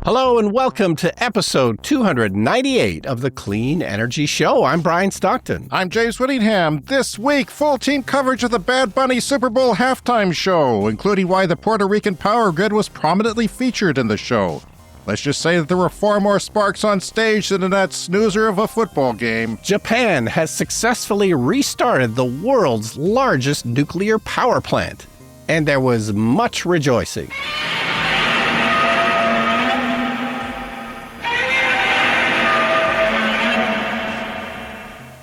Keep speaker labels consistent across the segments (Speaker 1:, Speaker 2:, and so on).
Speaker 1: Hello and welcome to episode 298 of the Clean Energy Show. I'm Brian Stockton.
Speaker 2: I'm James Whittingham. This week, full team coverage of the Bad Bunny Super Bowl halftime show, including why the Puerto Rican power grid was prominently featured in the show. Let's just say that there were far more sparks on stage than in that snoozer of a football game.
Speaker 1: Japan has successfully restarted the world's largest nuclear power plant, and there was much rejoicing.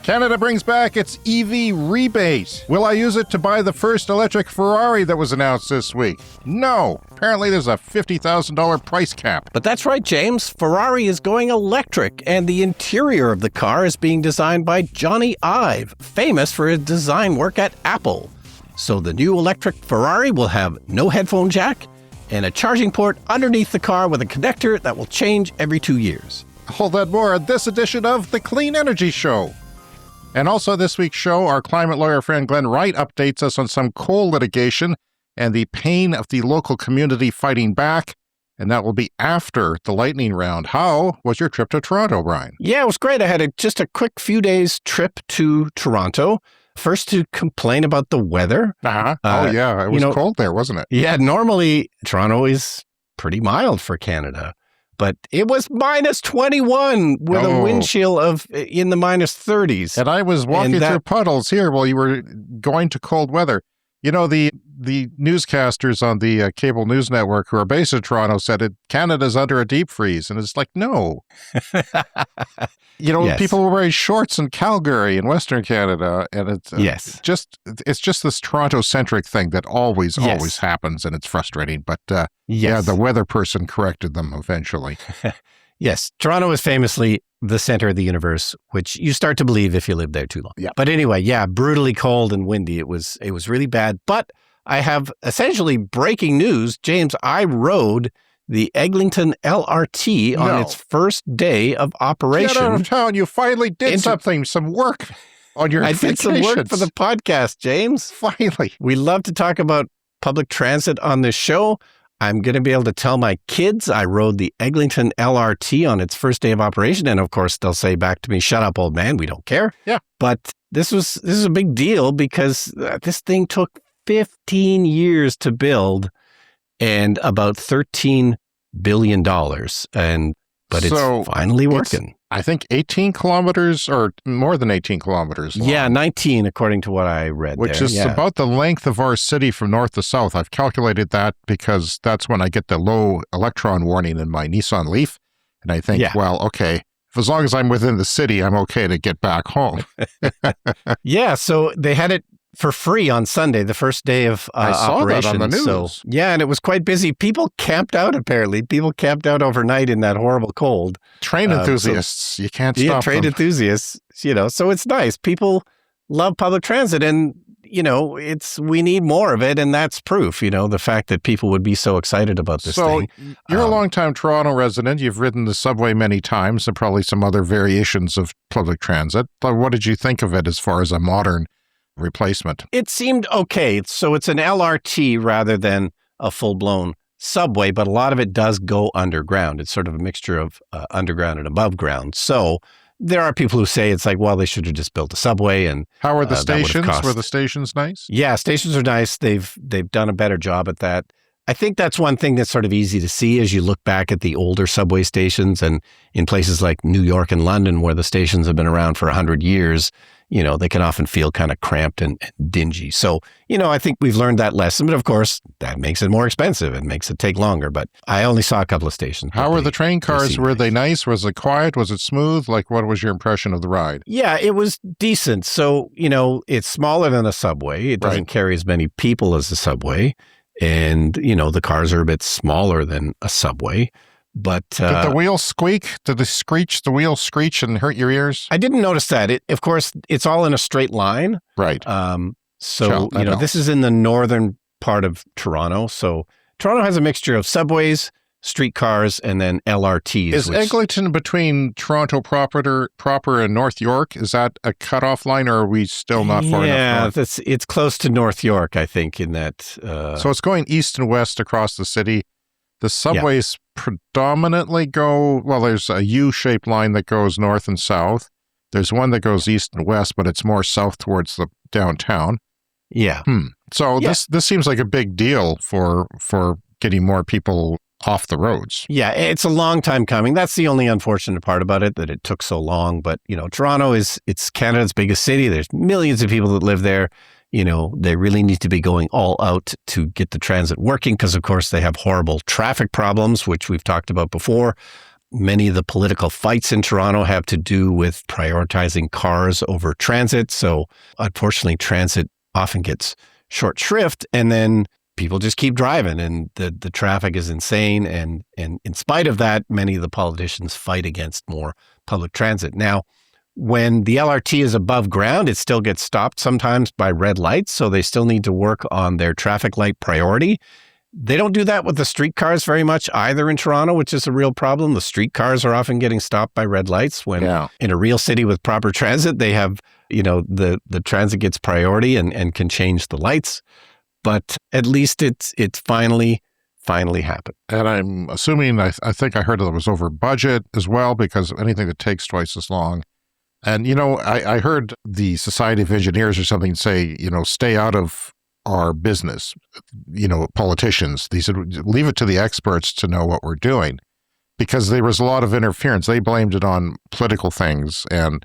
Speaker 2: Canada brings back its EV rebate. Will I use it to buy the first electric Ferrari that was announced this week? No. Apparently there's a $50,000 price cap.
Speaker 1: But that's right, James. Ferrari is going electric, and the interior of the car is being designed by Johnny Ive, famous for his design work at Apple. So the new electric Ferrari will have no headphone jack and a charging port underneath the car with a connector that will change every 2 years.
Speaker 2: All that more on this edition of the Clean Energy Show. And also this week's show, our climate lawyer friend Glenn Wright updates us on some coal litigation and the pain of the local community fighting back. And that will be after the lightning round. How was your trip to Toronto, Brian?
Speaker 1: Yeah, it was great. I had just a quick few days trip to Toronto. First to complain about the weather.
Speaker 2: It was cold there, wasn't it?
Speaker 1: Yeah, normally Toronto is pretty mild for Canada. But it was minus 21 with a wind chill of in the minus 30s.
Speaker 2: And I was walking through puddles here while you were going to cold weather. You know, the newscasters on the cable news network who are based in Toronto said Canada's under a deep freeze. And it's like, no. Yes. People were wearing shorts in Calgary in Western Canada. And it's just this Toronto-centric thing that always happens. And it's frustrating. But the weather person corrected them eventually.
Speaker 1: Yes. Toronto is famously the center of the universe, which you start to believe if you live there too long.
Speaker 2: Yeah.
Speaker 1: But anyway, brutally cold and windy. It was really bad. But I have essentially breaking news. James, I rode the Eglinton LRT on its first day of operation.
Speaker 2: Get out of town. You finally did some work on your vacations.
Speaker 1: I did some work for the podcast, James.
Speaker 2: Finally.
Speaker 1: We love to talk about public transit on this show. I'm going to be able to tell my kids I rode the Eglinton LRT on its first day of operation. And of course, they'll say back to me, shut up, old man. We don't care.
Speaker 2: Yeah.
Speaker 1: But this is a big deal because this thing took 15 years to build and about $13 billion. But it's finally working.
Speaker 2: I think 18 kilometers or more than 18 kilometers long.
Speaker 1: Yeah, 19 according to what I read
Speaker 2: Which is about the length of our city from north to south. I've calculated that because that's when I get the low electron warning in my Nissan Leaf. And I think, as long as I'm within the city, I'm okay to get back home.
Speaker 1: So they had it for free on Sunday, the first day of
Speaker 2: I saw
Speaker 1: operation.
Speaker 2: that on the news.
Speaker 1: So, and it was quite busy. People camped out, apparently. People camped out overnight in that horrible cold.
Speaker 2: Train enthusiasts, you can't stop them.
Speaker 1: Train enthusiasts, so it's nice. People love public transit and, we need more of it. And that's proof, the fact that people would be so excited about this thing.
Speaker 2: So you're a longtime Toronto resident. You've ridden the subway many times and probably some other variations of public transit. But what did you think of it as far as a modern replacement?
Speaker 1: It seemed okay. So it's an LRT rather than a full-blown subway, but a lot of it does go underground. It's sort of a mixture of underground and above ground. So there are people who say it's like, well, they should have just built a subway. And
Speaker 2: how are the stations? Were the stations nice?
Speaker 1: Yeah, stations are nice. They've done a better job at that. I think that's one thing that's sort of easy to see as you look back at the older subway stations and in places like New York and London where the stations have been around for 100 years, they can often feel kind of cramped and dingy. So, I think we've learned that lesson. But of course, that makes it more expensive and makes it take longer. But I only saw a couple of stations.
Speaker 2: How were the train cars? Were they nice? Was it quiet? Was it smooth? Like, what was your impression of the ride?
Speaker 1: Yeah, it was decent. So, it's smaller than a subway. It doesn't carry as many people as a subway. And, the cars are a bit smaller than a subway. But
Speaker 2: did the wheels squeak? Did the wheels screech and hurt your ears?
Speaker 1: I didn't notice that. Of course, it's all in a straight line.
Speaker 2: Right.
Speaker 1: This is in the northern part of Toronto. So Toronto has a mixture of subways, streetcars, and then LRTs.
Speaker 2: Is Eglinton between Toronto proper and North York? Is that a cutoff line, or are we still not far enough north?
Speaker 1: Yeah, it's close to North York, I think, in that.
Speaker 2: So it's going east and west across the city. The subways predominantly go, well, there's a U-shaped line that goes north and south. There's one that goes east and west, but it's more south towards the downtown.
Speaker 1: Yeah.
Speaker 2: So this seems like a big deal for getting more people off the roads.
Speaker 1: Yeah, it's a long time coming. That's the only unfortunate part about it, that it took so long. But, Toronto it's Canada's biggest city. There's millions of people that live there. They really need to be going all out to get the transit working because, of course, they have horrible traffic problems, which we've talked about before. Many of the political fights in Toronto have to do with prioritizing cars over transit. So, unfortunately, transit often gets short shrift, and then people just keep driving, and the traffic is insane. And in spite of that, many of the politicians fight against more public transit. Now, when the LRT is above ground, it still gets stopped sometimes by red lights, so they still need to work on their traffic light priority. They don't do that with the streetcars very much either in Toronto, which is a real problem. The streetcars are often getting stopped by red lights when in a real city with proper transit, they have, the transit gets priority and can change the lights. But at least it's finally happened.
Speaker 2: And I'm assuming, I think I heard it was over budget as well, because anything that takes twice as long. And, I heard the Society of Engineers or something say, stay out of our business, politicians. They said, leave it to the experts to know what we're doing, because there was a lot of interference. They blamed it on political things and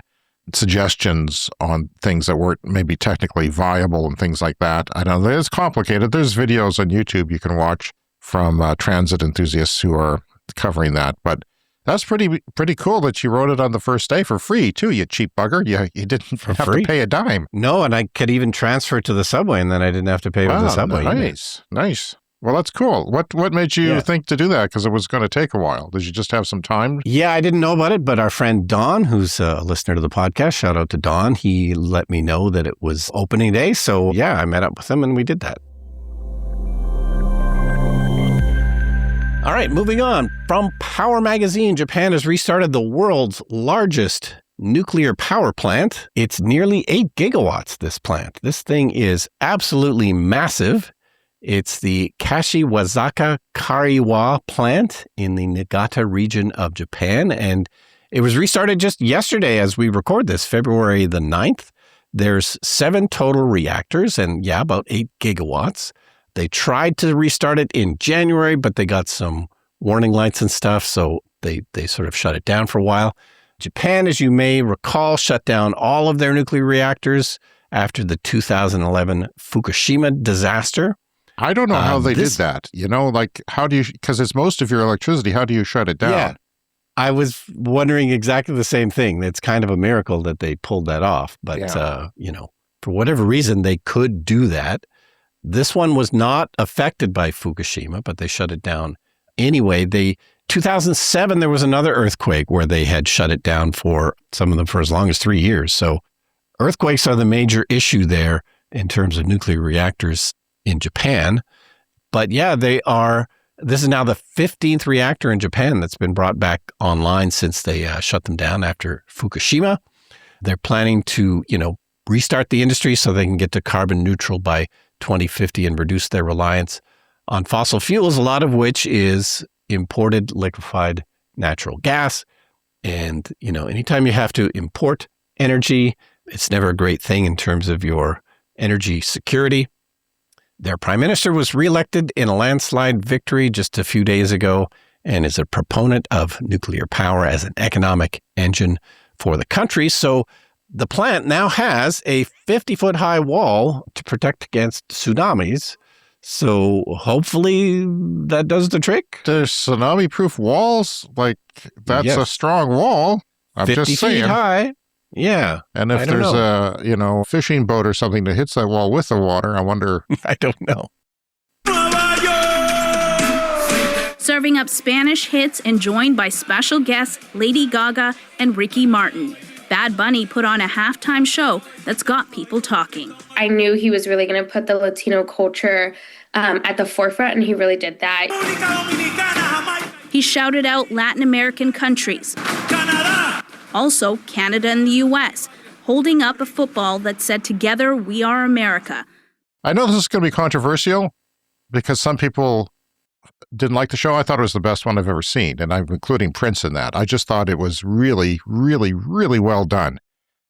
Speaker 2: suggestions on things that weren't maybe technically viable and things like that. I know it's complicated. There's videos on YouTube you can watch from transit enthusiasts who are covering that. But that's pretty cool that you wrote it on the first day for free, too, you cheap bugger. You didn't have to pay a dime.
Speaker 1: No, and I could even transfer it to the subway, and then I didn't have to pay with the subway.
Speaker 2: Nice. Well, that's cool. What made you think to do that? Because it was going to take a while. Did you just have some time?
Speaker 1: Yeah, I didn't know about it, but our friend Don, who's a listener to the podcast, shout out to Don, he let me know that it was opening day. So, I met up with him, and we did that. All right, moving on. From Power Magazine, Japan has restarted the world's largest nuclear power plant. It's nearly 8 gigawatts, this plant. This thing is absolutely massive. It's the Kashiwazaka Kariwa plant in the Niigata region of Japan, and it was restarted just yesterday as we record this, February the 9th. There's 7 total reactors and, about 8 gigawatts. They tried to restart it in January, but they got some warning lights and stuff, so they sort of shut it down for a while. Japan, as you may recall, shut down all of their nuclear reactors after the 2011 Fukushima disaster.
Speaker 2: I don't know how they did that. How do you, because it's most of your electricity, how do you shut it down?
Speaker 1: Yeah, I was wondering exactly the same thing. It's kind of a miracle that they pulled that off, but, for whatever reason, they could do that. This one was not affected by Fukushima, but they shut it down anyway. 2007, there was another earthquake where they had shut it down for some of them for as long as 3 years. So earthquakes are the major issue there in terms of nuclear reactors in Japan. But this is now the 15th reactor in Japan that's been brought back online since they shut them down after Fukushima. They're planning to, restart the industry so they can get to carbon neutral by 2050 and reduce their reliance on fossil fuels, a lot of which is imported liquefied natural gas. And, anytime you have to import energy, it's never a great thing in terms of your energy security. Their prime minister was reelected in a landslide victory just a few days ago and is a proponent of nuclear power as an economic engine for the country. So the plant now has a 50-foot high wall to protect against tsunamis. So hopefully that does the trick.
Speaker 2: There's tsunami-proof walls? That's a strong wall. I'm
Speaker 1: 50
Speaker 2: just saying.
Speaker 1: feet high. Yeah.
Speaker 2: And if there's a fishing boat or something that hits that wall with the water, I wonder.
Speaker 1: I don't know.
Speaker 3: Serving up Spanish hits and joined by special guests Lady Gaga and Ricky Martin. Bad Bunny put on a halftime show that's got people talking.
Speaker 4: I knew he was really going to put the Latino culture at the forefront, and he really did that.
Speaker 3: He shouted out Latin American countries, also Canada and the U.S., holding up a football that said, "Together we are America."
Speaker 2: I know this is going to be controversial because some people didn't like the show. I thought it was the best one I've ever seen, and I'm including Prince in that. I just thought it was really, really, really well done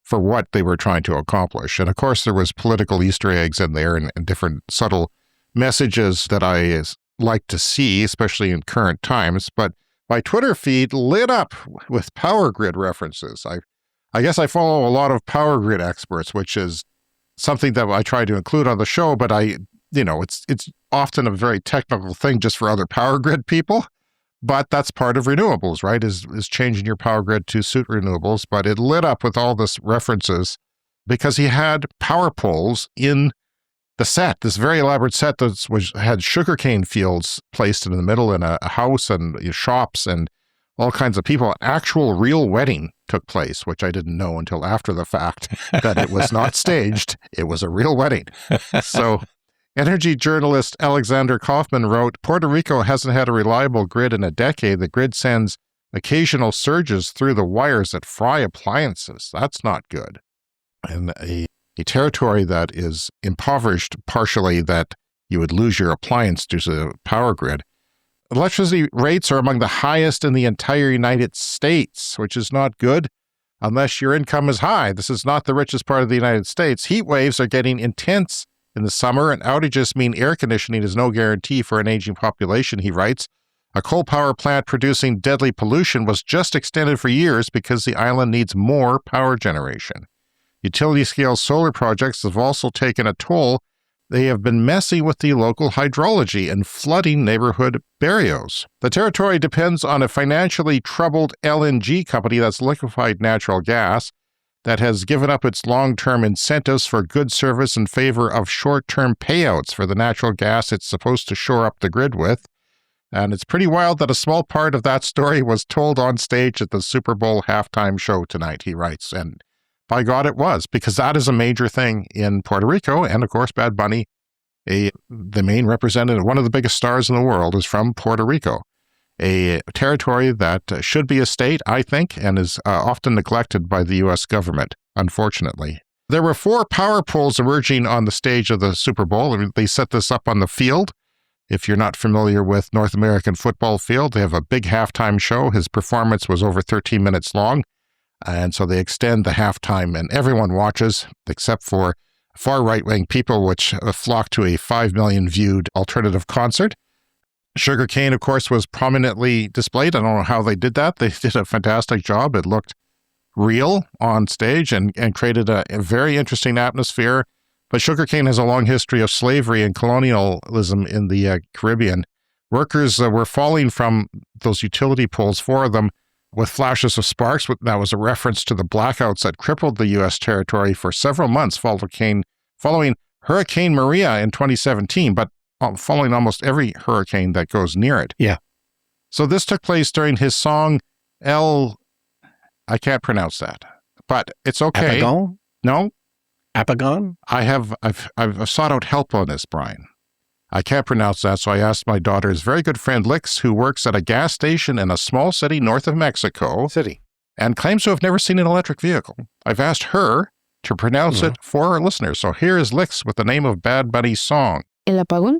Speaker 2: for what they were trying to accomplish. And of course, there was political Easter eggs in there and different subtle messages that I like to see, especially in current times. But my Twitter feed lit up with power grid references. I guess I follow a lot of power grid experts, which is something that I try to include on the show, but it's often a very technical thing just for other power grid people. But that's part of renewables, right? Is changing your power grid to suit renewables. But it lit up with all this references because he had power poles in the set, this very elaborate set that had sugarcane fields placed in the middle in a house and shops and all kinds of people. An actual real wedding took place, which I didn't know until after the fact, that it was not staged. It was a real wedding. So energy journalist Alexander Kaufman wrote, Puerto Rico hasn't had a reliable grid in a decade. The grid sends occasional surges through the wires that fry appliances. That's not good. And a territory that is impoverished partially, that you would lose your appliance due to the power grid. Electricity rates are among the highest in the entire United States, which is not good unless your income is high. This is not the richest part of the United States. Heat waves are getting intense in the summer, and outages mean air conditioning is no guarantee for an aging population, he writes. A coal power plant producing deadly pollution was just extended for years because the island needs more power generation. Utility-scale solar projects have also taken a toll. They have been messing with the local hydrology and flooding neighborhood barrios. The territory depends on a financially troubled LNG company, that's liquefied natural gas, that has given up its long-term incentives for good service in favor of short-term payouts for the natural gas it's supposed to shore up the grid with. And it's pretty wild that a small part of that story was told on stage at the Super Bowl halftime show tonight, he writes. And by God, it was, because that is a major thing in Puerto Rico. And of course, Bad Bunny, the main representative, one of the biggest stars in the world, is from Puerto Rico, a territory that should be a state, I think, and is often neglected by the U.S. government, unfortunately. There were 4 power poles emerging on the stage of the Super Bowl. They set this up on the field. If you're not familiar with North American football field, they have a big halftime show. His performance was over 13 minutes long. And so they extend the halftime, and everyone watches, except for far right-wing people, which flock to a 5 million viewed alternative concert. Sugarcane, of course, was prominently displayed. I don't know how they did that. They did a fantastic job. It looked real on stage and created a very interesting atmosphere. But sugarcane has a long history of slavery and colonialism in the Caribbean. Workers were falling from those utility poles, 4 of them, with flashes of sparks. That was a reference to the blackouts that crippled the U.S. territory for several months following Hurricane Maria in 2017, but following almost every hurricane that goes near it.
Speaker 1: Yeah.
Speaker 2: So this took place during his song, I can't pronounce that, but it's okay.
Speaker 1: Apagon?
Speaker 2: No.
Speaker 1: Apagon?
Speaker 2: I've sought out help on this, Brian. I can't pronounce that, so I asked my daughter's very good friend Lix, who works at a gas station in a small city north of Mexico, and claims to have never seen an electric vehicle. I've asked her to pronounce it for our listeners. So here is Lix with the name of Bad Bunny's song.
Speaker 5: El apagón.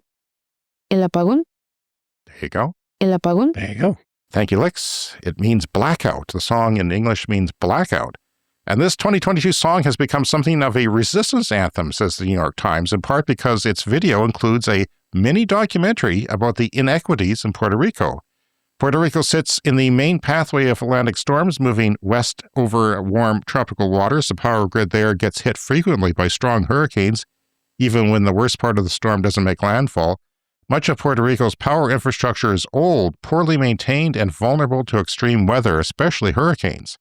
Speaker 5: El apagón.
Speaker 2: There you go.
Speaker 5: El apagón.
Speaker 1: There you go.
Speaker 2: Thank you, Lix. It means blackout. The song in English means blackout. And this 2022 song has become something of a resistance anthem, says the New York Times, in part because its video includes a mini documentary about the inequities in Puerto Rico. Puerto Rico sits in the main pathway of Atlantic storms, moving west over warm tropical waters. The power grid there gets hit frequently by strong hurricanes, even when the worst part of the storm doesn't make landfall. Much of Puerto Rico's power infrastructure is old, poorly maintained, and vulnerable to extreme weather, especially hurricanes.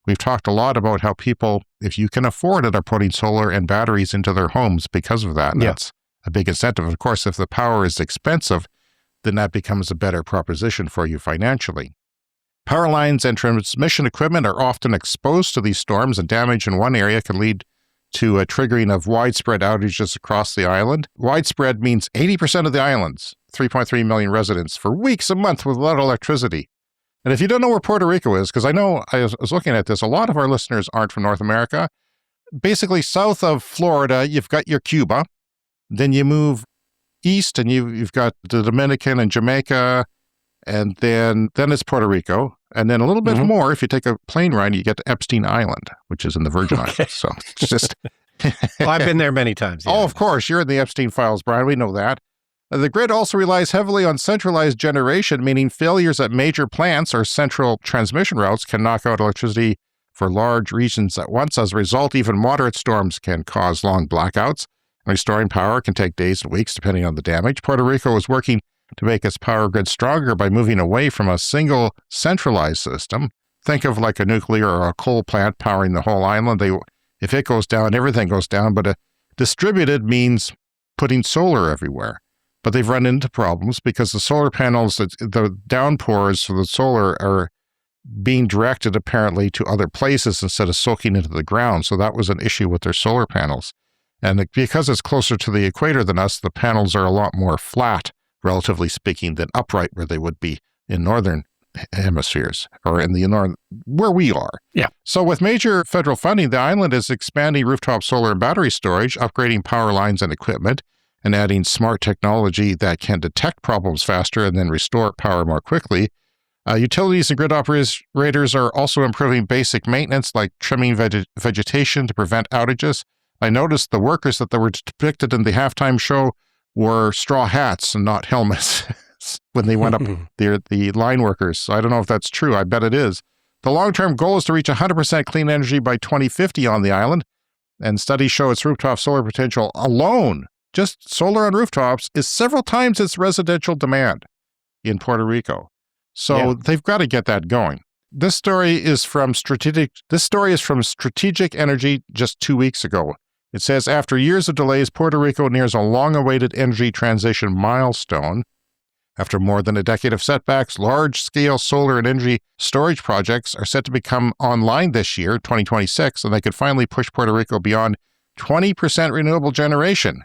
Speaker 2: We've talked a lot about how people, if you can afford it, are putting solar and batteries into their homes because of that. And that's a big incentive. Of course, if the power is expensive, then that becomes a better proposition for you financially. Power lines and transmission equipment are often exposed to these storms, and damage in one area can lead to a triggering of widespread outages across the island. Widespread means 80% of the island's 3.3 million residents for weeks a month without electricity. And if you don't know where Puerto Rico is, because I know I was looking at this, a lot of our listeners aren't from North America. Basically, south of Florida, you've got your Cuba. Then you move east, and you've got the Dominican and Jamaica, and then it's Puerto Rico. And then a little bit more, if you take a plane ride, you get to Epstein Island, which is in the Virgin Islands. So it's just...
Speaker 1: Well, I've been there many times. Yeah.
Speaker 2: Oh, of course. You're in the Epstein files, Brian. We know that. The grid also relies heavily on centralized generation, meaning failures at major plants or central transmission routes can knock out electricity for large regions at once. As a result, even moderate storms can cause long blackouts. Restoring power can take days and weeks, depending on the damage. Puerto Rico is working to make its power grid stronger by moving away from a single centralized system. Think of like a nuclear or a coal plant powering the whole island. If it goes down, everything goes down. But distributed means putting solar everywhere. But they've run into problems because the solar panels, the downpours for the solar are being directed apparently to other places instead of soaking into the ground. So that was an issue with their solar panels. And because it's closer to the equator than us, the panels are a lot more flat, relatively speaking, than upright where they would be in northern hemispheres or in the north where we are.
Speaker 1: Yeah.
Speaker 2: So with major federal funding, the island is expanding rooftop solar and battery storage, upgrading power lines and equipment, and adding smart technology that can detect problems faster and then restore power more quickly. Utilities and grid operators are also improving basic maintenance like trimming vegetation to prevent outages. I noticed the workers that were depicted in the halftime show wore straw hats and not helmets when they went up, the line workers. So I don't know if that's true. I bet it is. The long-term goal is to reach 100% clean energy by 2050 on the island, and studies show its rooftop solar potential alone, just solar on rooftops, is several times its residential demand in Puerto Rico. So they've got to get that going. This story is from Strategic Energy just 2 weeks ago. It says, after years of delays, Puerto Rico nears a long-awaited energy transition milestone. After more than a decade of setbacks, large-scale solar and energy storage projects are set to become online this year, 2026, and they could finally push Puerto Rico beyond 20% renewable generation.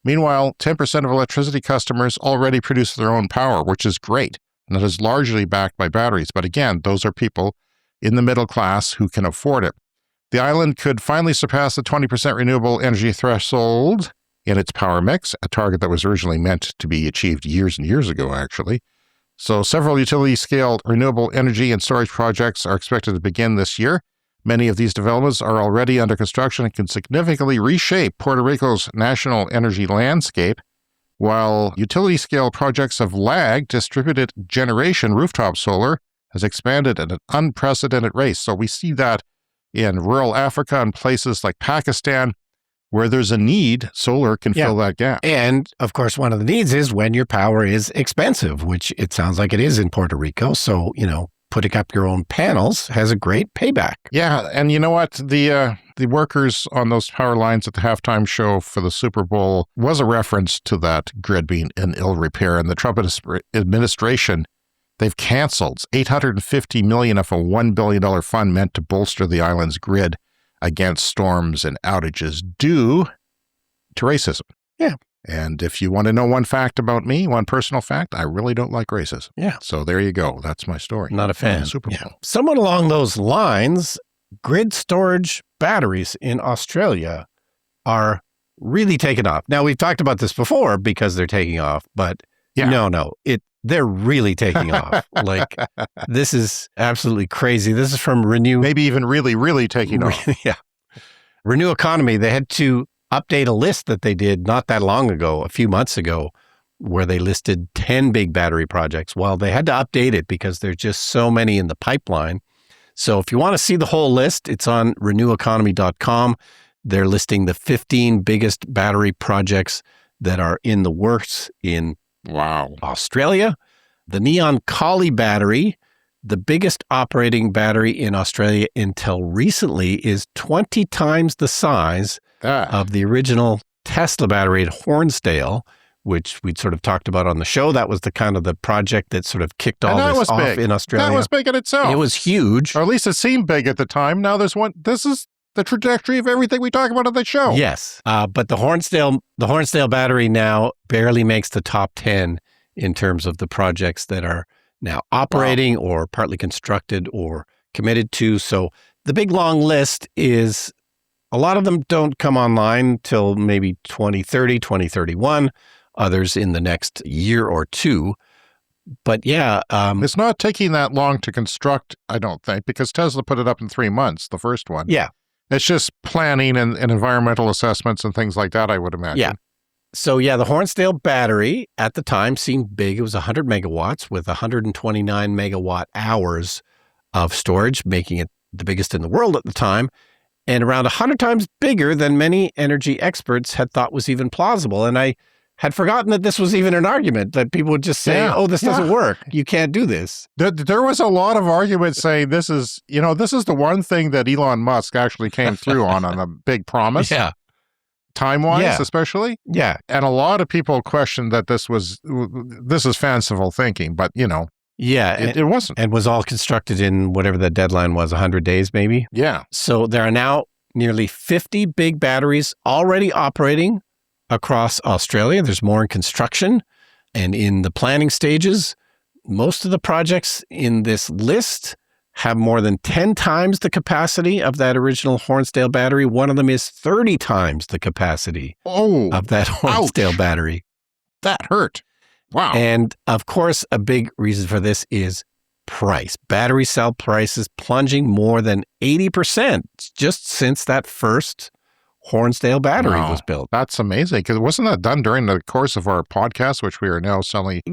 Speaker 2: Meanwhile, 10% of electricity customers already produce their own power, which is great, and that is largely backed by batteries. But again, those are people in the middle class who can afford it. The island could finally surpass the 20% renewable energy threshold in its power mix, a target that was originally meant to be achieved years and years ago, actually. So several utility-scale renewable energy and storage projects are expected to begin this year. Many of these developments are already under construction and can significantly reshape Puerto Rico's national energy landscape. While utility-scale projects have lagged, distributed generation rooftop solar has expanded at an unprecedented rate. So we see that in rural Africa and places like Pakistan, where there's a need, solar can fill that gap.
Speaker 1: And, of course, one of the needs is when your power is expensive, which it sounds like it is in Puerto Rico. So, putting up your own panels has a great payback.
Speaker 2: Yeah, and you know what? The workers on those power lines at the halftime show for the Super Bowl was a reference to that grid being in ill repair. And the Trump administration, they've canceled $850 million of a $1 billion fund meant to bolster the island's grid against storms and outages due to racism.
Speaker 1: Yeah.
Speaker 2: And if you want to know one fact about me, one personal fact, I really don't like racism.
Speaker 1: Yeah.
Speaker 2: So there you go. That's my story.
Speaker 1: Not a fan.
Speaker 2: Super Bowl.
Speaker 1: Somewhat along those lines, grid storage batteries in Australia are really taking off. Now, we've talked about this before because they're taking off, but they're really taking off. Like, this is absolutely crazy. This is from Renew.
Speaker 2: Maybe even really, really taking off.
Speaker 1: Yeah. Renew Economy. They had to update a list that they did not that long ago, a few months ago, where they listed 10 big battery projects. Well, they had to update it because there's just so many in the pipeline. So if you want to see the whole list, it's on reneweconomy.com. They're listing the 15 biggest battery projects that are in the works in Australia. The Neon Collie battery, the biggest operating battery in Australia until recently, is 20 times the size of the original Tesla battery at Hornsdale, which we'd sort of talked about on the show. That was the kind of the project that sort of kicked all this off in Australia.
Speaker 2: That was big in itself.
Speaker 1: It was huge.
Speaker 2: Or at least it seemed big at the time. Now there's one. This is the trajectory of everything we talk about on the show.
Speaker 1: Yes. But the Hornsdale battery now barely makes the top 10 in terms of the projects that are now operating or partly constructed or committed to. So the big long list is, a lot of them don't come online till maybe 2030, 2031. others in the next year or two. But yeah.
Speaker 2: It's not taking that long to construct, I don't think, because Tesla put it up in 3 months, the first one.
Speaker 1: Yeah.
Speaker 2: It's just planning and environmental assessments and things like that, I would imagine.
Speaker 1: Yeah. So yeah, the Hornsdale battery at the time seemed big. It was 100 megawatts with 129 megawatt hours of storage, making it the biggest in the world at the time, and around 100 times bigger than many energy experts had thought was even plausible. And I had forgotten that this was even an argument, that people would just say, oh, this doesn't work. You can't do this.
Speaker 2: There was a lot of arguments saying this is the one thing that Elon Musk actually came through on a big promise.
Speaker 1: Yeah.
Speaker 2: Time-wise, especially.
Speaker 1: Yeah.
Speaker 2: And a lot of people questioned that this is fanciful thinking, but,
Speaker 1: Yeah.
Speaker 2: it wasn't.
Speaker 1: And was all constructed in whatever the deadline was, 100 days maybe?
Speaker 2: Yeah.
Speaker 1: So there are now nearly 50 big batteries already operating across Australia. There's more in construction and in the planning stages. Most of the projects in this list have more than 10 times the capacity of that original Hornsdale battery. One of them is 30 times the capacity of that Hornsdale battery.
Speaker 2: That hurt. Wow.
Speaker 1: And of course, a big reason for this is price. Battery cell prices plunging more than 80% just since that first Hornsdale battery was built.
Speaker 2: That's amazing, because wasn't that done during the course of our podcast, which we are now celebrating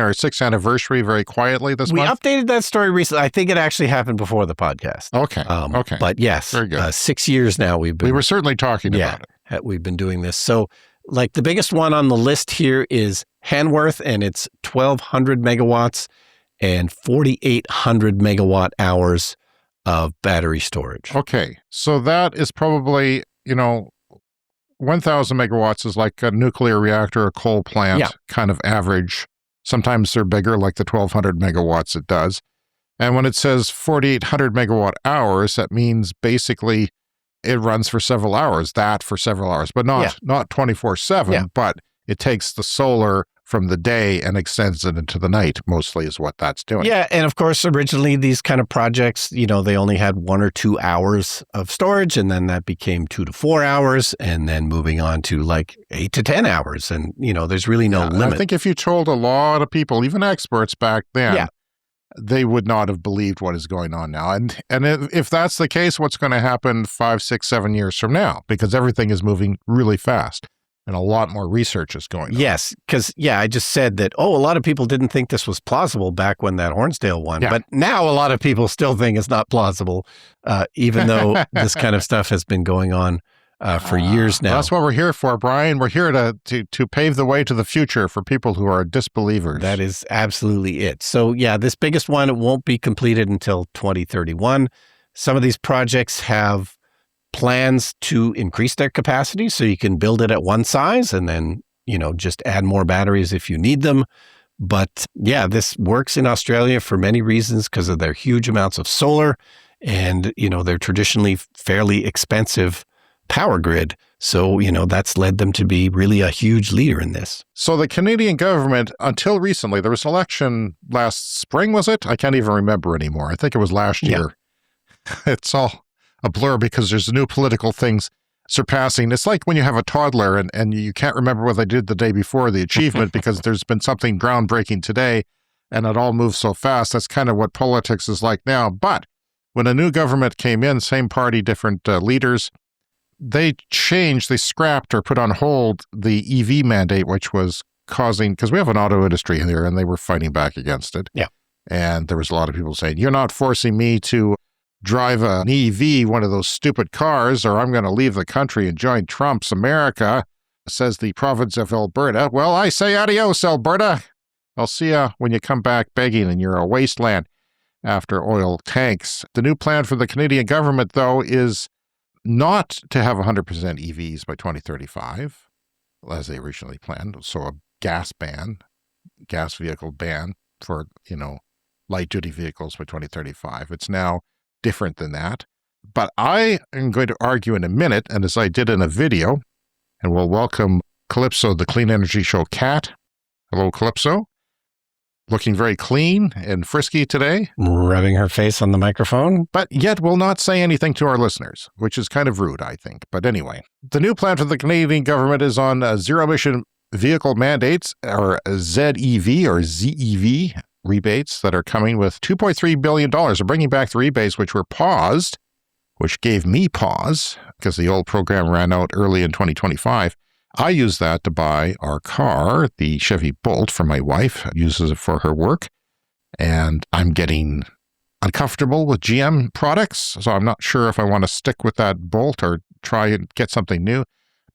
Speaker 2: our 6th anniversary very quietly this month?
Speaker 1: We updated that story recently. I think it actually happened before the podcast.
Speaker 2: Okay. Okay.
Speaker 1: But yes,
Speaker 2: very good.
Speaker 1: 6 years now we
Speaker 2: were certainly talking about
Speaker 1: it. We've been doing this. So like the biggest one on the list here is Hanworth, and it's 1,200 megawatts and 4,800 megawatt hours of battery storage.
Speaker 2: Okay. So that is probably, 1,000 megawatts is like a nuclear reactor, a coal plant kind of average. Sometimes they're bigger, like the 1,200 megawatts it does. And when it says 4,800 megawatt hours, that means basically it runs for several hours, but not 24/7, but it takes the solar from the day and extends it into the night, mostly is what that's doing.
Speaker 1: Yeah, and of course, originally these kind of projects, they only had 1 or 2 hours of storage, and then that became 2 to 4 hours, and then moving on to like 8 to 10 hours. And, there's really no limit.
Speaker 2: I think if you told a lot of people, even experts back then, they would not have believed what is going on now. And if that's the case, what's going to happen 5, 6, 7 years from now? Because everything is moving really fast. And a lot more research is going on.
Speaker 1: Yes, because, I just said that, a lot of people didn't think this was plausible back when that Hornsdale won. Yeah. But now a lot of people still think it's not plausible, even though this kind of stuff has been going on for years now.
Speaker 2: That's what we're here for, Brian. We're here to pave the way to the future for people who are disbelievers.
Speaker 1: That is absolutely it. So, this biggest one, it won't be completed until 2031. Some of these projects have plans to increase their capacity, so you can build it at one size and then, just add more batteries if you need them. But this works in Australia for many reasons because of their huge amounts of solar and, their traditionally fairly expensive power grid. So, that's led them to be really a huge leader in this.
Speaker 2: So the Canadian government, until recently, there was an election last spring, was it? I can't even remember anymore. I think it was last year. It's all a blur because there's new political things surpassing. It's like when you have a toddler and you can't remember what they did the day before the achievement because there's been something groundbreaking today and it all moves so fast. That's kind of what politics is like now. But when a new government came in, same party, different leaders, they scrapped or put on hold the EV mandate, which was causing, because we have an auto industry here and they were fighting back against it.
Speaker 1: Yeah.
Speaker 2: And there was a lot of people saying, you're not forcing me to drive an EV, one of those stupid cars, or I'm going to leave the country and join Trump's America, says the province of Alberta. Well, I say adios, Alberta. I'll see you when you come back begging and you're a wasteland after oil tanks. The new plan for the Canadian government, though, is not to have 100% EVs by 2035, as they originally planned. So a gas vehicle ban for, light-duty vehicles by 2035. It's now different than that. But I am going to argue in a minute, and as I did in a video, and we'll welcome Calypso, the Clean Energy Show cat. Hello, Calypso. Looking very clean and frisky today.
Speaker 1: Rubbing her face on the microphone.
Speaker 2: But yet will not say anything to our listeners, which is kind of rude, I think. But anyway, the new plan for the Canadian government is on zero-emission vehicle mandates, or ZEV or ZEV rebates that are coming with $2.3 billion. They're bringing back the rebates, which were paused, which gave me pause because the old program ran out early in 2025. I use that to buy our car, the Chevy Bolt, for my wife, uses it for her work. And I'm getting uncomfortable with GM products, so I'm not sure if I want to stick with that Bolt or try and get something new.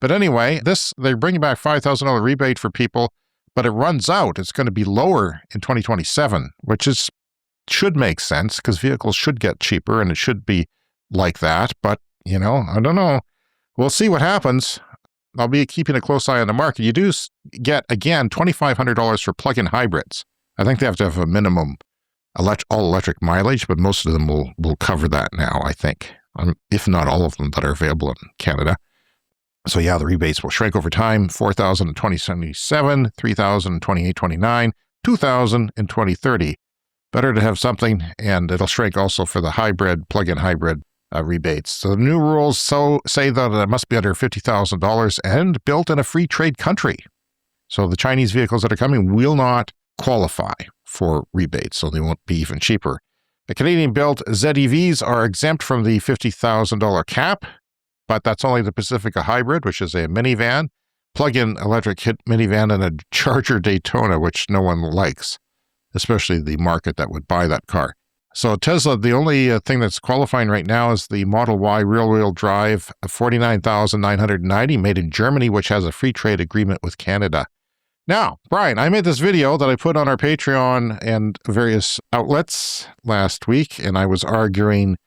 Speaker 2: But anyway, they're bringing back $5,000 rebate for people, but it runs out. It's going to be lower in 2027, which should make sense because vehicles should get cheaper and it should be like that. But, I don't know. We'll see what happens. I'll be keeping a close eye on the market. You do get, again, $2,500 for plug-in hybrids. I think they have to have a minimum all-electric mileage, but most of them will cover that now, I think, if not all of them that are available in Canada. So yeah, the rebates will shrink over time, $4,000 in 2077, $3,000 in 28-29, $2,000 in 2030. Better to have something, and it'll shrink also for the plug-in hybrid rebates. So the new rules say that it must be under $50,000 and built in a free trade country. So the Chinese vehicles that are coming will not qualify for rebates, so they won't be even cheaper. The Canadian-built ZEVs are exempt from the $50,000 cap, but that's only the Pacifica Hybrid, which is a minivan, plug-in electric minivan, and a Charger Daytona, which no one likes, especially the market that would buy that car. So Tesla, the only thing that's qualifying right now is the Model Y rear-wheel drive, $49,990, made in Germany, which has a free trade agreement with Canada. Now, Brian, I made this video that I put on our Patreon and various outlets last week, and I was arguing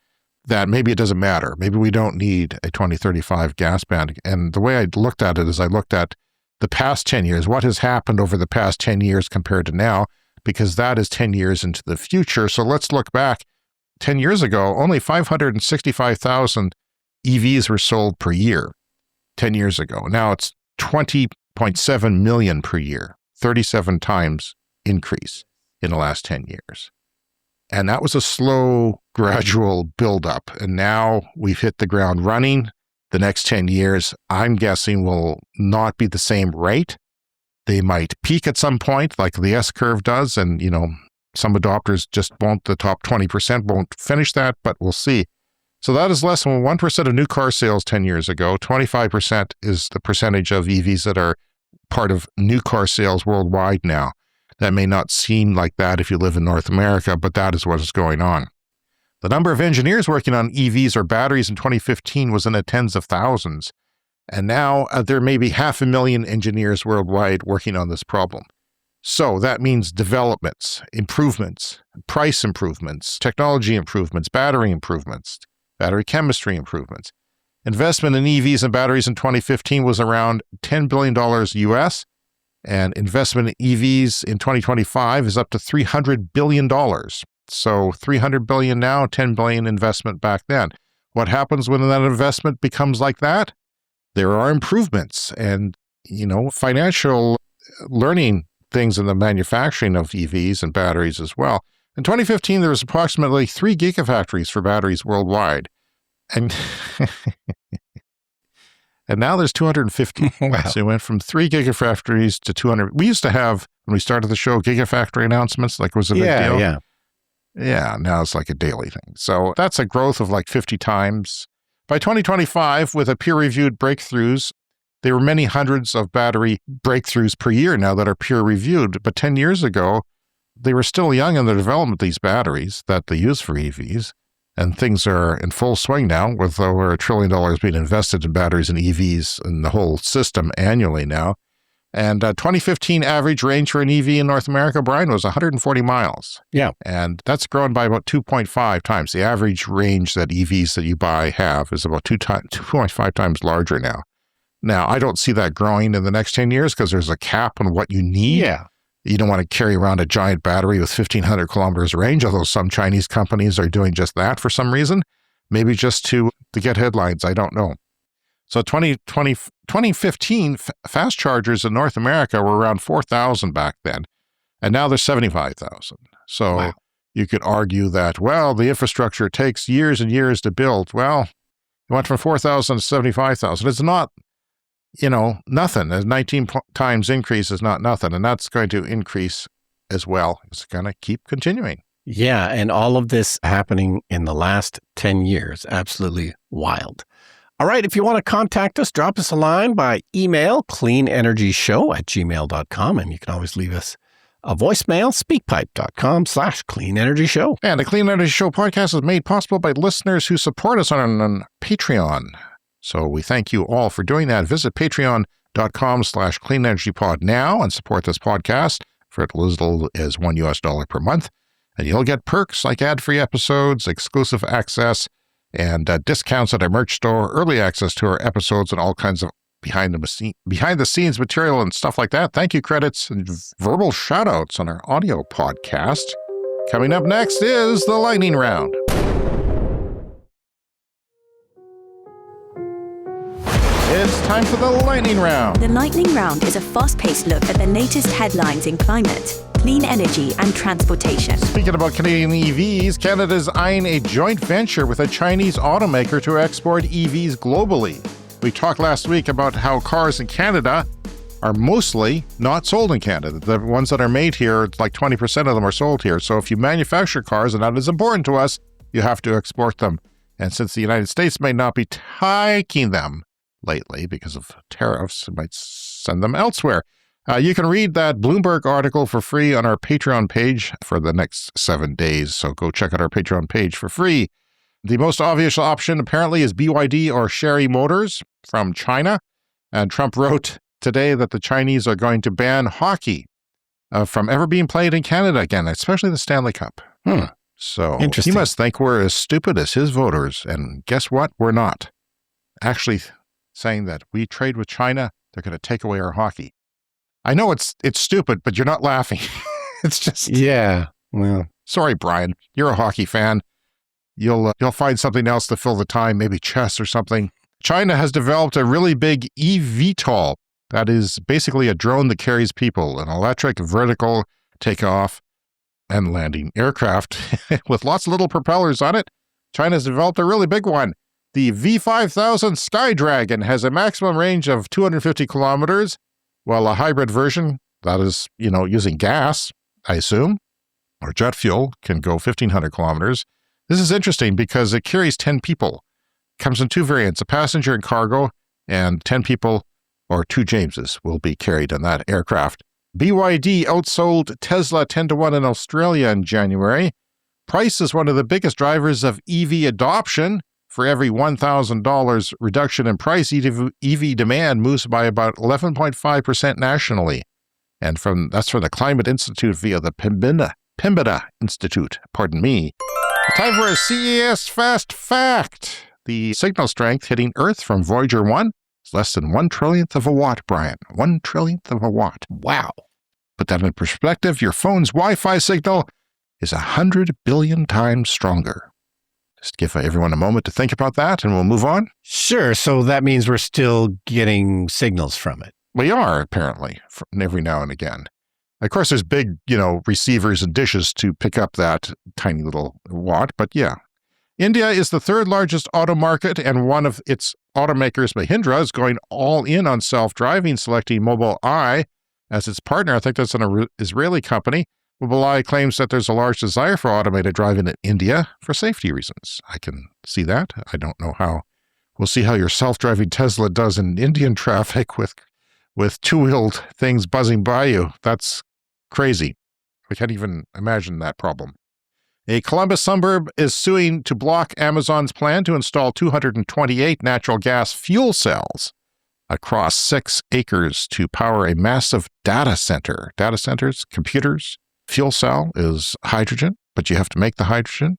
Speaker 2: that maybe it doesn't matter. Maybe we don't need a 2035 gas ban. And the way I looked at it is I looked at the past 10 years, what has happened over the past 10 years compared to now, because that is 10 years into the future. So let's look back. 10 years ago, only 565,000 EVs were sold per year 10 years ago. Now it's 20.7 million per year, 37 times increase in the last 10 years. And that was a slow, gradual buildup. And now we've hit the ground running. The next 10 years, I'm guessing, will not be the same rate. They might peak at some point, like the S-curve does. And, some adopters just won't, the top 20% won't finish that, but we'll see. So that is less than 1% of new car sales 10 years ago. 25% is the percentage of EVs that are part of new car sales worldwide now. That may not seem like that if you live in North America, but that is what is going on. The number of engineers working on EVs or batteries in 2015 was in the tens of thousands. And now there may be 500,000 engineers worldwide working on this problem. So that means developments, improvements, price improvements, technology improvements, battery chemistry improvements. Investment in EVs and batteries in 2015 was around $10 billion US, and investment in EVs in 2025 is up to $300 billion. So $300 billion now, $10 billion investment back then. What happens when that investment becomes like that? There are improvements and, financial learning things in the manufacturing of EVs and batteries as well. In 2015, there was approximately 3 gigafactories for batteries worldwide. And and now there's 250.
Speaker 1: Wow.
Speaker 2: So it went from 3 gigafactories to 200. We used to have, when we started the show, gigafactory announcements, like was a big deal.
Speaker 1: Yeah.
Speaker 2: Yeah, now it's like a daily thing. So that's a growth of like 50 times. By 2025, with a peer-reviewed breakthroughs, there were many hundreds of battery breakthroughs per year now that are peer-reviewed. But 10 years ago, they were still young in the development of these batteries that they use for EVs. And things are in full swing now, with over $1 trillion being invested in batteries and EVs in the whole system annually now. And 2015 average range for an EV in North America, Brian, was 140 miles.
Speaker 1: Yeah.
Speaker 2: And that's grown by about 2.5 times. The average range that EVs that you buy have is about 2.5 times larger now. Now, I don't see that growing in the next 10 years because there's a cap on what you need.
Speaker 1: Yeah.
Speaker 2: You don't want to carry around a giant battery with 1,500 kilometers range, although some Chinese companies are doing just that for some reason. Maybe just to get headlines, I don't know. So 2015, fast chargers in North America were around 4,000 back then, and now they're 75,000. So
Speaker 1: Wow.
Speaker 2: You could argue that, well, the infrastructure takes years and years to build. Well, it went from 4,000 to 75,000. It's not nothing. A 19 times increase is not nothing, and that's going to increase as well. It's going to keep continuing.
Speaker 1: Yeah, and all of this happening in the last 10 years. Absolutely wild. All right, if you want to contact us, drop us a line by email, cleanenergyshow@gmail.com, and you can always leave us a voicemail, speakpipe.com/cleanenergyshow.
Speaker 2: And the Clean Energy Show podcast is made possible by listeners who support us on Patreon. So we thank you all for doing that. Visit patreon.com/cleanenergypod now and support this podcast for as little as $1 per month. And you'll get perks like ad-free episodes, exclusive access, and discounts at our merch store, early access to our episodes, and all kinds of behind-the-scenes material and stuff like that. Thank you credits and verbal shout-outs on our audio podcast. Coming up next is the Lightning Round. It's time for the Lightning Round.
Speaker 6: The Lightning Round is a fast-paced look at the latest headlines in climate, clean energy, and transportation.
Speaker 2: Speaking about Canadian EVs, Canada is eyeing a joint venture with a Chinese automaker to export EVs globally. We talked last week about how cars in Canada are mostly not sold in Canada. The ones that are made here, like 20% of them are sold here. So if you manufacture cars, and that is important to us, you have to export them. And since the United States may not be taking them lately because of tariffs, it might send them elsewhere. You can read that Bloomberg article for free on our Patreon page for the next 7 days. So go check out our Patreon page for free. The most obvious option apparently is BYD or Chery Motors from China. And Trump wrote today that the Chinese are going to ban hockey from ever being played in Canada again, especially the Stanley Cup. So he must think we're as stupid as his voters. And guess what? We're not. Actually saying that we trade with China, they're going to take away our hockey. I know it's stupid, but you're not laughing. It's just...
Speaker 1: Yeah, well...
Speaker 2: Sorry, Brian. You're a hockey fan. You'll find something else to fill the time, maybe chess or something. China has developed a really big eVTOL. That is basically a drone that carries people, an electric vertical takeoff and landing aircraft with lots of little propellers on it. China's developed a really big one. The V5000 Skydragon has a maximum range of 250 kilometers, while a hybrid version, that is, using gas, I assume, or jet fuel, can go 1,500 kilometers. This is interesting because it carries 10 people. It comes in two variants, a passenger and cargo, and 10 people, or 2 Jameses, will be carried in that aircraft. BYD outsold Tesla 10-1 in Australia in January. Price is one of the biggest drivers of EV adoption. For every $1,000 reduction in price, EV demand moves by about 11.5% nationally. And that's from the Climate Institute via the Pembina Institute. Pardon me. Time for a CES Fast Fact. The signal strength hitting Earth from Voyager 1 is less than 1/trillionth of a watt, Brian. 1/trillionth of a watt.
Speaker 1: Wow.
Speaker 2: Put that in perspective, your phone's Wi-Fi signal is 100 billion times stronger. Just give everyone a moment to think about that, and we'll move on.
Speaker 1: Sure. So that means we're still getting signals from it.
Speaker 2: We are, apparently, every now and again. Of course, there's big, receivers and dishes to pick up that tiny little watt, but yeah. India is the third largest auto market, and one of its automakers, Mahindra, is going all in on self-driving, selecting Mobileye as its partner. I think that's an Israeli company. Mobileye claims that there's a large desire for automated driving in India for safety reasons. I can see that. I don't know how. We'll see how your self-driving Tesla does in Indian traffic with two-wheeled things buzzing by you. That's crazy. I can't even imagine that problem. A Columbus suburb is suing to block Amazon's plan to install 228 natural gas fuel cells across 6 acres to power a massive data center. Data centers, computers. Fuel cell is hydrogen, but you have to make the hydrogen.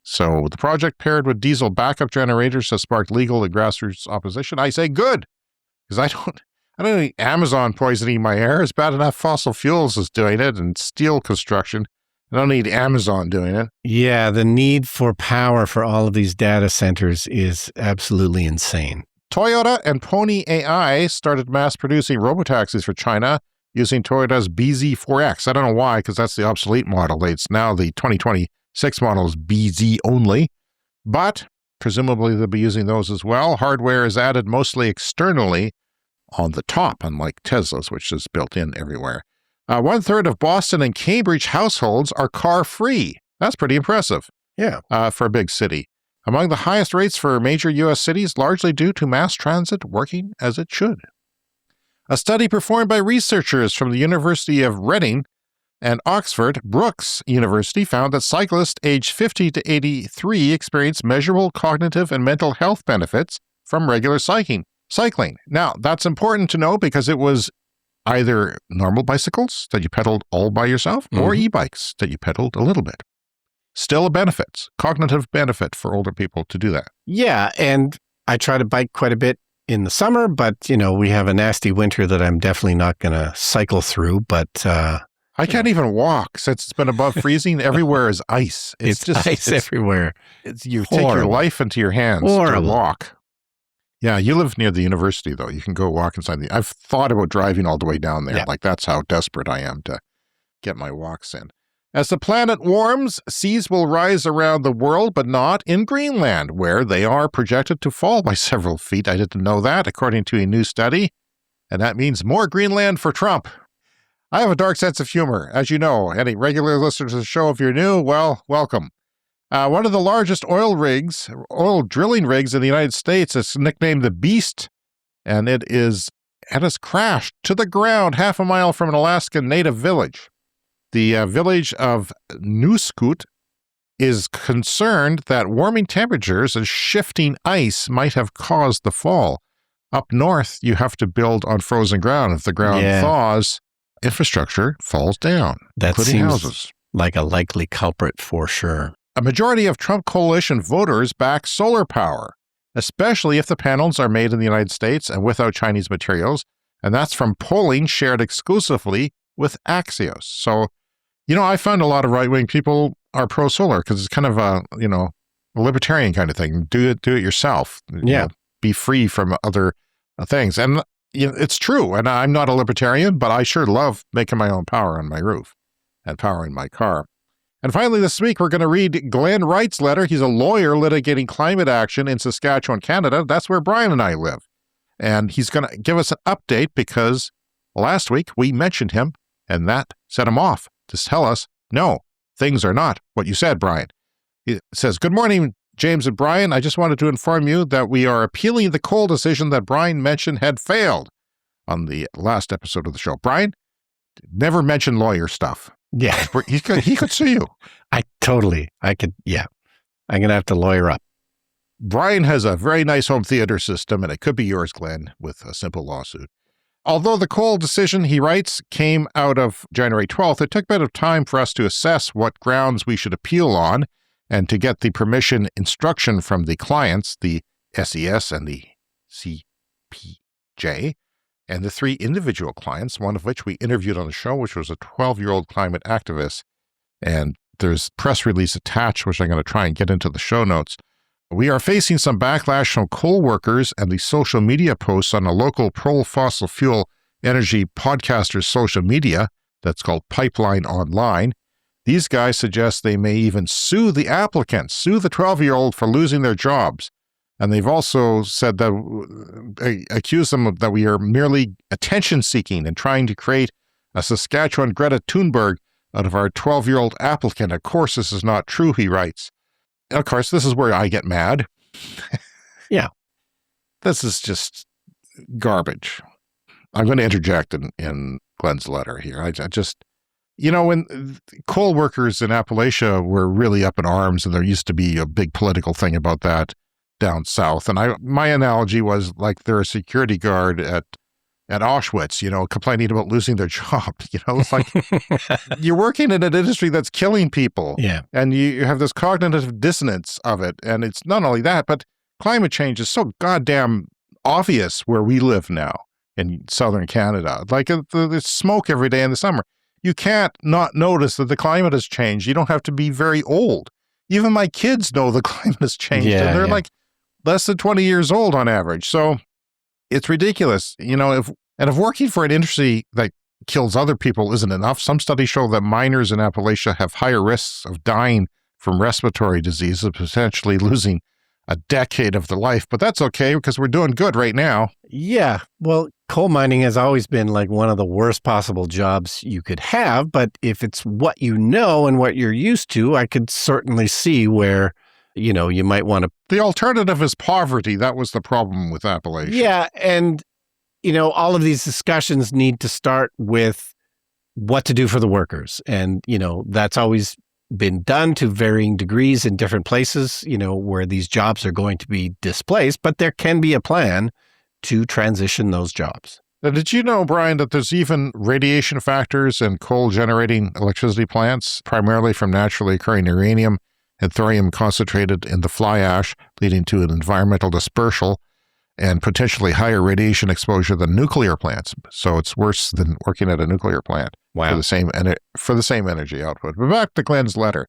Speaker 2: So the project, paired with diesel backup generators, has sparked legal and grassroots opposition. I say good, because I don't need Amazon poisoning my air. It's bad enough fossil fuels is doing it, and steel construction. I don't need Amazon doing it.
Speaker 1: Yeah, the need for power for all of these data centers is absolutely insane.
Speaker 2: Toyota and Pony AI started mass producing robotaxis for China using Toyota's BZ4X. I don't know why, because that's the obsolete model. It's now the 2026 model is BZ only, but presumably they'll be using those as well. Hardware is added mostly externally on the top, unlike Tesla's, which is built in everywhere. 1/3 of Boston and Cambridge households are car-free. That's pretty impressive.
Speaker 1: Yeah.
Speaker 2: For a big city. Among the highest rates for major U.S. cities, largely due to mass transit working as it should. A study performed by researchers from the University of Reading and Oxford Brookes University found that cyclists aged 50 to 83 experience measurable cognitive and mental health benefits from regular cycling. Now, that's important to know because it was either normal bicycles that you pedaled all by yourself or e-bikes that you pedaled a little bit. Still a benefit, cognitive benefit for older people to do that.
Speaker 1: Yeah, and I try to bike quite a bit in the summer, but, we have a nasty winter that I'm definitely not going to cycle through, but...
Speaker 2: I can't even walk since it's been above freezing. Everywhere is ice.
Speaker 1: It's just ice everywhere.
Speaker 2: You take your life into your hands to walk. Yeah, you live near the university, though. You can go walk inside I've thought about driving all the way down there. Yeah. Like, that's how desperate I am to get my walks in. As the planet warms, seas will rise around the world, but not in Greenland, where they are projected to fall by several feet. I didn't know that, according to a new study. And that means more Greenland for Trump. I have a dark sense of humor, as you know. Any regular listeners to the show, if you're new, well, welcome. One of the largest oil drilling rigs in the United States is nicknamed the Beast, and it has crashed to the ground half a mile from an Alaskan native village. The village of Nuskut is concerned that warming temperatures and shifting ice might have caused the fall. Up north, you have to build on frozen ground. If the ground thaws, infrastructure falls down, including houses.
Speaker 1: Like a likely culprit for sure.
Speaker 2: A majority of Trump coalition voters back solar power, especially if the panels are made in the United States and without Chinese materials. And that's from polling shared exclusively with Axios. So, I found a lot of right-wing people are pro-solar because it's kind of a libertarian kind of thing. Do it yourself. Be free from other things. And it's true. And I'm not a libertarian, but I sure love making my own power on my roof and powering my car. And finally, this week, we're going to read Glenn Wright's letter. He's a lawyer litigating climate action in Saskatchewan, Canada. That's where Brian and I live. And he's going to give us an update because last week we mentioned him and that set him off to tell us, no, things are not what you said, Brian. He says, "Good morning, James and Brian. I just wanted to inform you that we are appealing the coal decision that Brian mentioned had failed on the last episode of the show." Brian, never mention lawyer stuff.
Speaker 1: Yeah.
Speaker 2: He could sue you.
Speaker 1: I'm going to have to lawyer up.
Speaker 2: Brian has a very nice home theater system, and it could be yours, Glenn, with a simple lawsuit. Although the coal decision, he writes, came out of January 12th, it took a bit of time for us to assess what grounds we should appeal on and to get the permission instruction from the clients, the SES and the CPJ, and the 3 individual clients, one of which we interviewed on the show, which was a 12-year-old climate activist. And there's press release attached, which I'm going to try and get into the show notes. We are facing some backlash from coal workers and the social media posts on a local pro-fossil fuel energy podcaster's social media that's called Pipeline Online. These guys suggest they may even sue the applicants, sue the 12-year-old for losing their jobs. And they've also said that, accuse them of that we are merely attention-seeking and trying to create a Saskatchewan Greta Thunberg out of our 12-year-old applicant. Of course, this is not true, he writes. And of course, this is where I get mad.
Speaker 1: Yeah.
Speaker 2: This is just garbage. I'm going to interject in Glenn's letter here. I just, when coal workers in Appalachia were really up in arms, and there used to be a big political thing about that down south. And my analogy was like they're a security guard at Auschwitz, complaining about losing their job. It's like you're working in an industry that's killing people.
Speaker 1: Yeah.
Speaker 2: And you have this cognitive dissonance of it. And it's not only that, but climate change is so goddamn obvious where we live now in southern Canada. Like there's smoke every day in the summer. You can't not notice that the climate has changed. You don't have to be very old. Even my kids know the climate has changed. And they're like less than 20 years old on average. So it's ridiculous, if working for an industry that kills other people isn't enough. Some studies show that miners in Appalachia have higher risks of dying from respiratory diseases, potentially losing a decade of their life, but that's okay because we're doing good right now.
Speaker 1: Yeah. Well, coal mining has always been like one of the worst possible jobs you could have. But if it's what you know and what you're used to, I could certainly see where, you might want to.
Speaker 2: The alternative is poverty. That was the problem with Appalachia.
Speaker 1: Yeah. And, all of these discussions need to start with what to do for the workers. And, that's always been done to varying degrees in different places, where these jobs are going to be displaced, but there can be a plan to transition those jobs.
Speaker 2: Now, did you know, Brian, that there's even radiation factors in coal-generating electricity plants, primarily from naturally occurring uranium and thorium concentrated in the fly ash, leading to an environmental dispersal and potentially higher radiation exposure than nuclear plants. So it's worse than working at a nuclear plant.
Speaker 1: Wow.
Speaker 2: For the same energy output. But back to Glenn's letter.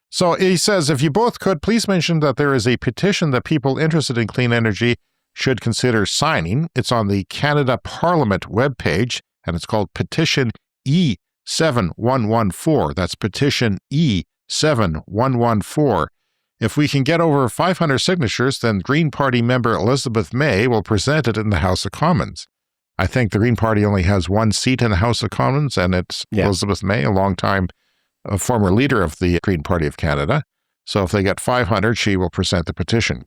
Speaker 2: So he says, if you both could, please mention that there is a petition that people interested in clean energy should consider signing. It's on the Canada Parliament webpage, and it's called Petition E7114. That's Petition E7114. If we can get over 500 signatures, then Green Party member Elizabeth May will present it in the House of Commons. I think the Green Party only has one seat in the House of Commons, and it's Elizabeth May, a longtime former leader of the Green Party of Canada. So if they get 500, she will present the petition.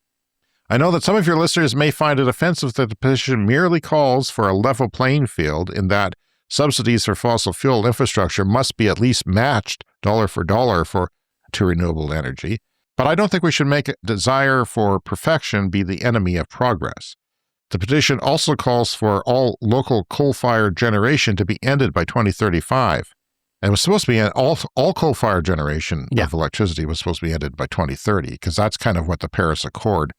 Speaker 2: I know that some of your listeners may find it offensive that the petition merely calls for a level playing field in that subsidies for fossil fuel infrastructure must be at least matched dollar for dollar to renewable energy. But I don't think we should make a desire for perfection be the enemy of progress. The petition also calls for all local coal-fired generation to be ended by 2035. And it was supposed to be all coal-fired generation of electricity was supposed to be ended by 2030, because that's kind of what the Paris Accord.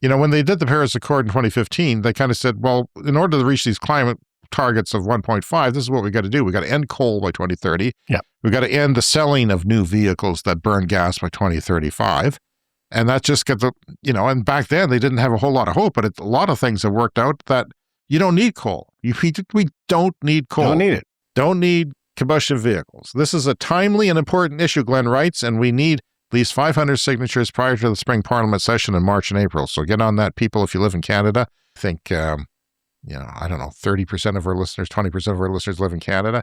Speaker 2: When they did the Paris Accord in 2015, they kind of said, well, in order to reach these climate targets of 1.5, this is what we got to do. We got to end coal by 2030.
Speaker 1: Yeah.
Speaker 2: We got to end the selling of new vehicles that burn gas by 2035. And that just gets and back then they didn't have a whole lot of hope, but a lot of things have worked out that you don't need coal. We don't need coal.
Speaker 1: Don't need it.
Speaker 2: Don't need combustion vehicles. This is a timely and important issue, Glenn writes, and we need at least 500 signatures prior to the spring parliament session in March and April. So get on that, people, if you live in Canada. I think, 30% of our listeners, 20% of our listeners live in Canada.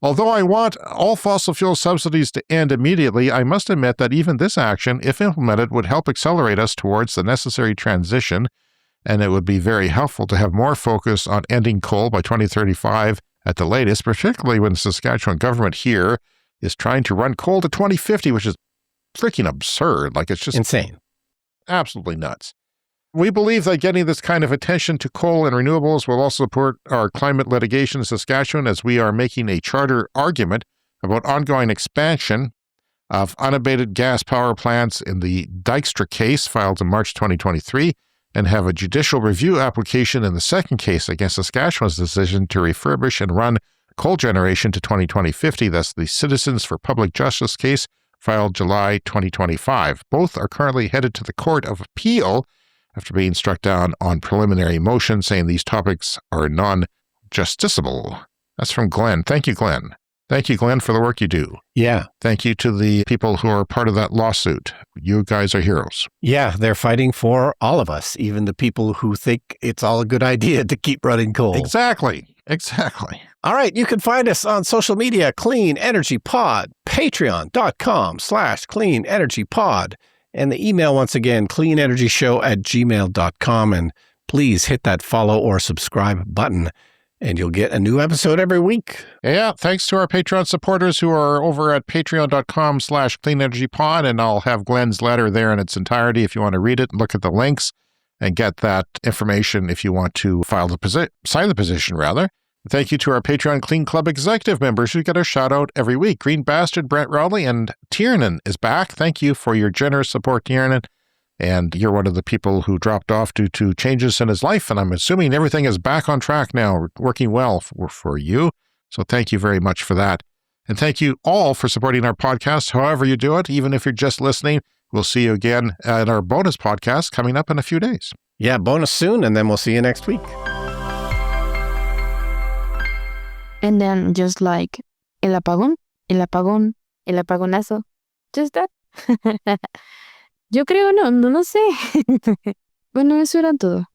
Speaker 2: Although I want all fossil fuel subsidies to end immediately, I must admit that even this action, if implemented, would help accelerate us towards the necessary transition, and it would be very helpful to have more focus on ending coal by 2035 at the latest, particularly when the Saskatchewan government here is trying to run coal to 2050, which is freaking absurd. Like, it's just
Speaker 1: insane.
Speaker 2: Absolutely nuts. We believe that getting this kind of attention to coal and renewables will also support our climate litigation in Saskatchewan, as we are making a charter argument about ongoing expansion of unabated gas power plants in the Dykstra case filed in March 2023, and have a judicial review application in the second case against Saskatchewan's decision to refurbish and run coal generation to 2050. That's the Citizens for Public Justice case filed July 2025. Both are currently headed to the Court of Appeal after being struck down on preliminary motion, saying these topics are non-justiciable. That's from Glenn. Thank you, Glenn. Thank you, Glenn, for the work you do.
Speaker 1: Yeah.
Speaker 2: Thank you to the people who are part of that lawsuit. You guys are heroes.
Speaker 1: Yeah, they're fighting for all of us, even the people who think it's all a good idea to keep running coal.
Speaker 2: Exactly.
Speaker 1: All right, you can find us on social media, Clean Energy Pod, patreon.com/Clean Energy Pod. And the email, once again, cleanenergyshow@gmail.com. And please hit that follow or subscribe button, and you'll get a new episode every week.
Speaker 2: Yeah, thanks to our Patreon supporters who are over at patreon.com/cleanenergypod. And I'll have Glenn's letter there in its entirety if you want to read it and look at the links and get that information if you want to sign the petition, rather. Thank you to our Patreon Clean Club executive members who get a shout out every week. Green Bastard, Brent Rowley, and Tiernan is back. Thank you for your generous support, Tiernan. And you're one of the people who dropped off due to changes in his life. And I'm assuming everything is back on track now, working well for you. So thank you very much for that. And thank you all for supporting our podcast, however you do it, even if you're just listening. We'll see you again at our bonus podcast coming up in a few days.
Speaker 1: Yeah, bonus soon, and then we'll see you next week.
Speaker 5: And then just like el apagón, el apagón, el apagonazo. Just that. Yo creo no lo sé. Bueno, eso era todo.